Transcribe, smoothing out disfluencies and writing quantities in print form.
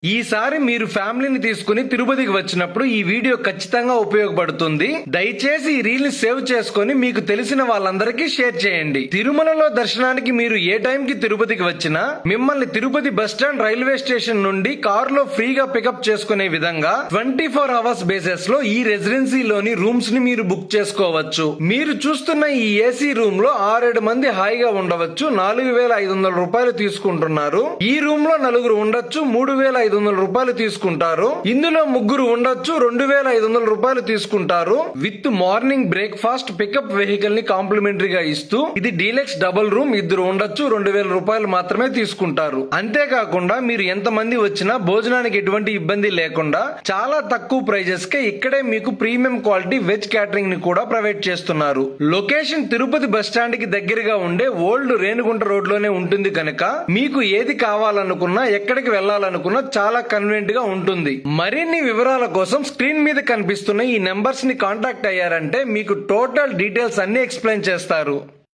ఈసారి మీరు ఫ్యామిలీని తీసుకుని తిరుపతికి వచ్చినప్పుడు ఈ వీడియో ఖచ్చితంగా ఉపయోగపడుతుంది. దయచేసి ఈ రీల్ ని సేవ్ చేసుకుని మీకు తెలిసిన వాళ్ళందరికీ షేర్ చేయండి. తిరుమలలో దర్శనానికి మీరు ఏ టైం కి తిరుపతికి వచ్చినా మిమ్మల్ని తిరుపతి బస్టాండ్ రైల్వే స్టేషన్ నుండి కారులో ఫ్రీగా పికప్ చేసుకునే విధంగా 24 అవర్స్ బేసిస్ లో ఈ రెసిడెన్సీలోని రూమ్స్ ని మీరు బుక్ చేసుకోవచ్చు. మీరు చూస్తున్న ఈ ఏసీ రూమ్ లో 6-7 మంది హాయిగా ఉండవచ్చు. 4,500 రూపాయలు తీసుకుంటున్నారు. ఈ రూమ్ లో నలుగురు ఉండొచ్చు. 3,500 రూపాయలు తీసుకుంటారు. ఇందులో ముగ్గురు ఉండొచ్చు. 2,500 రూపాయలు తీసుకుంటారు. With morning breakfast pickup vehicle ని కాంప్లిమెంటరీగా ఇస్తూ ఇది డీలక్స్ డబుల్ రూమ్. ఇద్దరు ఉండొచ్చు. 2,000 రూపాయలు మాత్రమే తీసుకుంటారు. అంతేకాకుండా మీరు ఎంత మంది వచ్చినా భోజనానికి ఎటువంటి ఇబ్బంది లేకుండా చాలా తక్కువ ప్రైజెస్ కే ఇక్కడే మీకు ప్రీమియం క్వాలిటీ వెజ్ క్యాటరింగ్ ని కూడా ప్రొవైడ్ చేస్తున్నారు. లొకేషన్ తిరుపతి బస్ స్టాండ్ కి దగ్గరగా ఉండే ఓల్డ్ రేణుగుంట రోడ్ లోనే ఉంటుంది కనుక మీకు ఏది కావాలనుకున్నా ఎక్కడికి వెళ్లాలనుకున్నా చాలా కన్వీనియంట్ గా ఉంటుంది. మరిన్ని వివరాల కోసం స్క్రీన్ మీద కనిపిస్తున్న ఈ నెంబర్స్ ని కాంటాక్ట్ అయ్యారంటే మీకు టోటల్ డీటెయిల్స్ అన్ని ఎక్స్ప్లెయిన్ చేస్తారు.